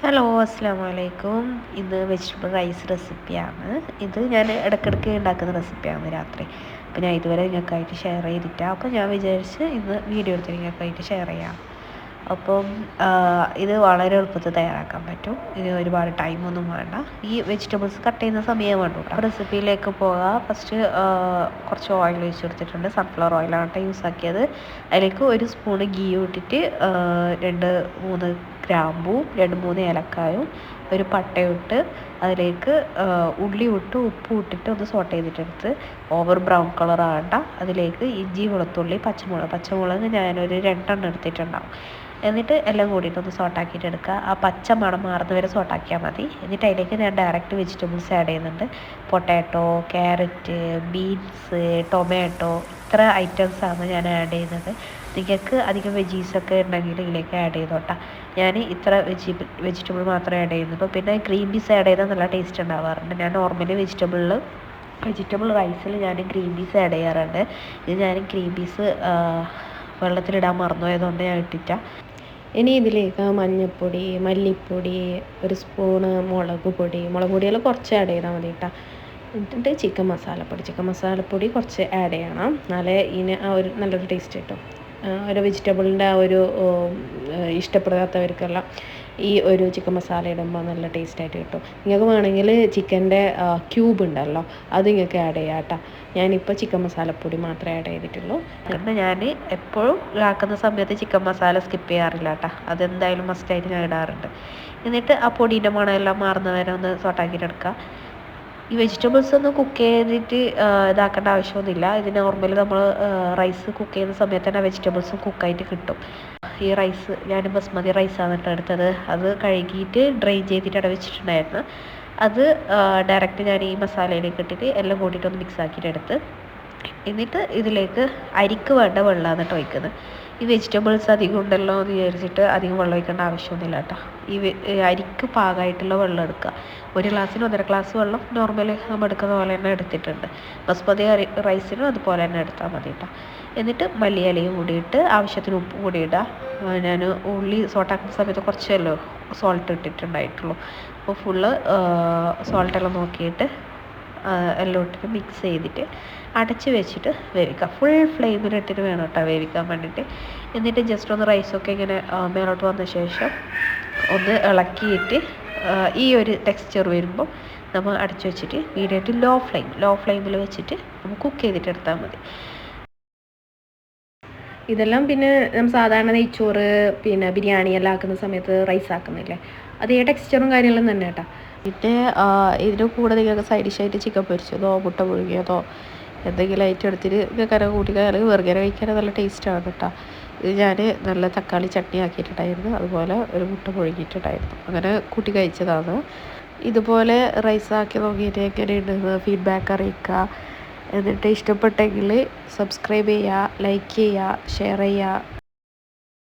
Hello അസ്സാം വലൈക്കും. ഇത് വെജിറ്റബിൾ റൈസ് റെസിപ്പിയാണ്. ഇത് ഞാൻ ഇടയ്ക്കിടയ്ക്ക് ഉണ്ടാക്കുന്ന റെസിപ്പിയാണ് രാത്രി. അപ്പോൾ ഞാൻ ഇതുവരെ നിങ്ങൾക്കായിട്ട് ഷെയർ ചെയ്തിട്ടില്ല. അപ്പോൾ ഞാൻ വിചാരിച്ച് ഇന്ന് വീഡിയോ എടുത്ത് നിങ്ങൾക്കായിട്ട് ഷെയർ ചെയ്യാം. അപ്പം ഇത് വളരെ എളുപ്പത്തിൽ തയ്യാറാക്കാൻ പറ്റും. ഇത് ഒരുപാട് ടൈമൊന്നും വേണ്ട. ഈ വെജിറ്റബിൾസ് കട്ട് ചെയ്യുന്ന സമയം വേണ്ട കേട്ടോ. റെസിപ്പിയിലേക്ക് പോകാം. ഫസ്റ്റ് കുറച്ച് ഓയിൽ ഒഴിച്ച് കൊടുത്തിട്ടുണ്ട്. സൺഫ്ലവർ ഓയിലാണ് യൂസ് ആക്കിയത്. അതിലേക്ക് 1 സ്പൂണ് ഗീ ഇട്ടിട്ട് 2-3 ഗ്രാമ്പൂ 2-3 ഏലക്കായും ഒരു പട്ടയിട്ട് അതിലേക്ക് ഉള്ളി ഇട്ട് ഉപ്പ് ഇട്ടിട്ട് ഒന്ന് സോട്ട് ചെയ്തിട്ടെടുത്ത് ഓവർ ബ്രൗൺ കളർ ആകണ്ട. അതിലേക്ക് ഇഞ്ചി വെളുത്തുള്ളി പച്ചമുളക് ഞാനൊരു 2 എടുത്തിട്ടുണ്ടാവും. എന്നിട്ട് എല്ലാം കൂടിയിട്ട് ഒന്ന് സോട്ടാക്കിയിട്ട് എടുക്കുക. ആ പച്ച മണം മാറുന്ന വരെ സോട്ടാക്കിയാൽ മതി. എന്നിട്ട് അതിലേക്ക് ഞാൻ ഡയറക്റ്റ് വെജിറ്റബിൾസ് ആഡ് ചെയ്യുന്നുണ്ട്. പൊട്ടാറ്റോ, ക്യാരറ്റ്, ബീൻസ്, ടൊമാറ്റോ, ഇത്ര ഐറ്റംസാണ് ഞാൻ ആഡ് ചെയ്യുന്നത്. നിങ്ങൾക്ക് അധികം വെജീസൊക്കെ ഉണ്ടെങ്കിൽ ഇതിലേക്ക് ആഡ് ചെയ്തോട്ടാ. ഞാൻ ഇത്ര വെജിറ്റബിൾ മാത്രമേ ആഡ് ചെയ്യുന്നുള്ളൂ. പിന്നെ ഗ്രീൻ പീസ് ആഡ് ചെയ്താൽ നല്ല ടേസ്റ്റ് ഉണ്ടാവാറുണ്ട്. ഞാൻ നോർമലി വെജിറ്റബിൾ റൈസിൽ ഞാൻ ഗ്രീൻ പീസ് ആഡ് ചെയ്യാറുണ്ട്. ഇത് ഞാൻ ഗ്രീൻ പീസ് വെള്ളത്തിലിടാൻ മറന്നുപോയതുകൊണ്ട് ഞാൻ ഇട്ടിട്ടാണ്. ഇനി ഇതിലേക്ക് മഞ്ഞൾപ്പൊടി, മല്ലിപ്പൊടി, 1 സ്പൂണ് മുളക് പൊടിയെല്ലാം കുറച്ച് ആഡ് ചെയ്താൽ മതി കേട്ടോ. എന്നിട്ട് ചിക്കൻ മസാലപ്പൊടി കുറച്ച് ആഡ് ചെയ്യണം. എന്നാലേ ഇതിന് ആ ഒരു നല്ലൊരു ടേസ്റ്റ് കിട്ടും. ഒരു വെജിറ്റബിളിൻ്റെ ആ ഒരു ഇഷ്ടപ്പെടാത്തവർക്കെല്ലാം ഈ ഒരു ചിക്കൻ മസാല ഇടുമ്പോൾ നല്ല ടേസ്റ്റായിട്ട് കിട്ടും. നിങ്ങൾക്ക് വേണമെങ്കിൽ ചിക്കൻ്റെ ക്യൂബ് ഉണ്ടല്ലോ, അത് നിങ്ങൾക്ക് ആഡ് ചെയ്യാം കേട്ടോ. ഞാനിപ്പോൾ ചിക്കൻ മസാലപ്പൊടി മാത്രമേ ആഡ് ചെയ്തിട്ടുള്ളൂ. കാരണം ഞാൻ എപ്പോഴും ആക്കുന്ന സമയത്ത് ചിക്കൻ മസാല സ്കിപ്പ് ചെയ്യാറില്ല കേട്ടോ. അതെന്തായാലും മസ്റ്റായിട്ട് ഞാൻ ഇടാറുണ്ട്. എന്നിട്ട് ആ പൊടീൻ്റെ മണമെല്ലാം മാറുന്ന വരെ ഒന്ന് സോട്ടാക്കിയിട്ട് എടുക്കുക. ഈ വെജിറ്റബിൾസ് ഒന്നും കുക്ക് ചെയ്തിട്ട് ഇതാക്കേണ്ട ആവശ്യമൊന്നുമില്ല. ഇത് നോർമലി നമ്മൾ റൈസ് കുക്ക് ചെയ്യുന്ന സമയത്ത് തന്നെ വെജിറ്റബിൾസും കുക്കായിട്ട് കിട്ടും. ഈ റൈസ് ഞാൻ ബസ്മതി റൈസാണ് കേട്ടോ എടുത്തത്. അത് കഴുകിയിട്ട് ഡ്രെയിൻ ചെയ്തിട്ട് അവിടെ വെച്ചിട്ടുണ്ടായിരുന്നു. അത് ഡയറക്റ്റ് ഞാൻ ഈ മസാലയിലേക്ക് ഇട്ടിട്ട് എല്ലാം കൂട്ടിയിട്ടൊന്ന് മിക്സ് ആക്കിയിട്ട് എടുത്ത് എന്നിട്ട് ഇതിലേക്ക് അരിക്ക് വേണ്ട വെള്ളമാണ് കേട്ടോ ഒഴിക്കുന്നത്. ഈ വെജിറ്റബിൾസ് അധികം ഉണ്ടല്ലോ എന്ന് വിചാരിച്ചിട്ട് അധികം വെള്ളം ഒഴിക്കേണ്ട ആവശ്യമൊന്നുമില്ല കേട്ടോ. ഈ അരിക്ക് പാകമായിട്ടുള്ള വെള്ളം എടുക്കുക. 1 ഗ്ലാസ്സിന് 1.5 ഗ്ലാസ് വെള്ളം നോർമലി നമ്മൾ എടുക്കുന്ന പോലെ തന്നെ എടുത്തിട്ടുണ്ട്. ബസ്മതി റൈസിനും അതുപോലെ തന്നെ എടുത്താൽ മതി കേട്ടോ. എന്നിട്ട് മല്ലിയിലയും കൂടിയിട്ട് ആവശ്യത്തിന് ഉപ്പ് കൂടി ഇടുക. ഞാൻ ഉള്ളി സോട്ടാക്കുന്ന സമയത്ത് കുറച്ചല്ലോ സോൾട്ട് ഇട്ടിട്ടുണ്ടായിട്ടുള്ളൂ. അപ്പോൾ ഫുള്ള് സോൾട്ടെല്ലാം നോക്കിയിട്ട് എല്ലാം ഇട്ടിട്ട് മിക്സ് ചെയ്തിട്ട് അടച്ച് വെച്ചിട്ട് വേവിക്കുക. ഫുൾ ഫ്ലെയിമിലിട്ടിട്ട് വേണം കേട്ടോ വേവിക്കാൻ വേണ്ടിയിട്ട്. എന്നിട്ട് ജസ്റ്റ് ഒന്ന് റൈസൊക്കെ ഇങ്ങനെ മേലോട്ട് വന്ന ശേഷം ഒന്ന് ഇളക്കിയിട്ട് ഈ ഒരു ടെക്സ്ചർ വരുമ്പോൾ നമ്മൾ അടച്ച് വെച്ചിട്ട് മീഡിയം ടു ലോ ഫ്ലെയിമിൽ വെച്ചിട്ട് നമുക്ക് കുക്ക് ചെയ്തിട്ട് എടുത്താൽ മതി. ഇതെല്ലാം പിന്നെ നമ്മൾ സാധാരണ നെയ്ച്ചോറ് പിന്നെ ബിരിയാണി എല്ലാം ആക്കുന്ന സമയത്ത് റൈസ് ആക്കുന്നില്ലേ, അതേ ടെക്സ്ചറും കാര്യങ്ങളും തന്നെ കേട്ടോ. പിന്നെ ഇതിൻ്റെ കൂടെ നിങ്ങൾക്ക് സൈഡ് ഡിഷായിട്ട് ചിക്കൻ പൊരിച്ചതോ മുട്ട പുഴുങ്ങിയതോ എന്തെങ്കിലും ഐറ്റം എടുത്തിട്ട് നിങ്ങൾക്ക് കൂട്ടിക്കാൻ അല്ലെങ്കിൽ വെറുതെ കഴിക്കാൻ നല്ല ടേസ്റ്റാണ് കേട്ടോ. ഇത് ഞാൻ നല്ല തക്കാളി ചട്നി ആക്കിയിട്ടുണ്ടായിരുന്നു. അതുപോലെ ഒരു മുട്ട പുഴുങ്ങിയിട്ടുണ്ടായിരുന്നു. അങ്ങനെ കൂട്ടി കഴിച്ചതാണ്. ഇതുപോലെ റൈസ് ആക്കി നോക്കിയിട്ട് എങ്ങനെയുണ്ടെന്ന് ഫീഡ്ബാക്ക് അറിയിക്കുക. എന്നിട്ട് ഇഷ്ടപ്പെട്ടെങ്കിൽ സബ്സ്ക്രൈബ് ചെയ്യുക, ലൈക്ക് ചെയ്യുക, ഷെയർ ചെയ്യുക.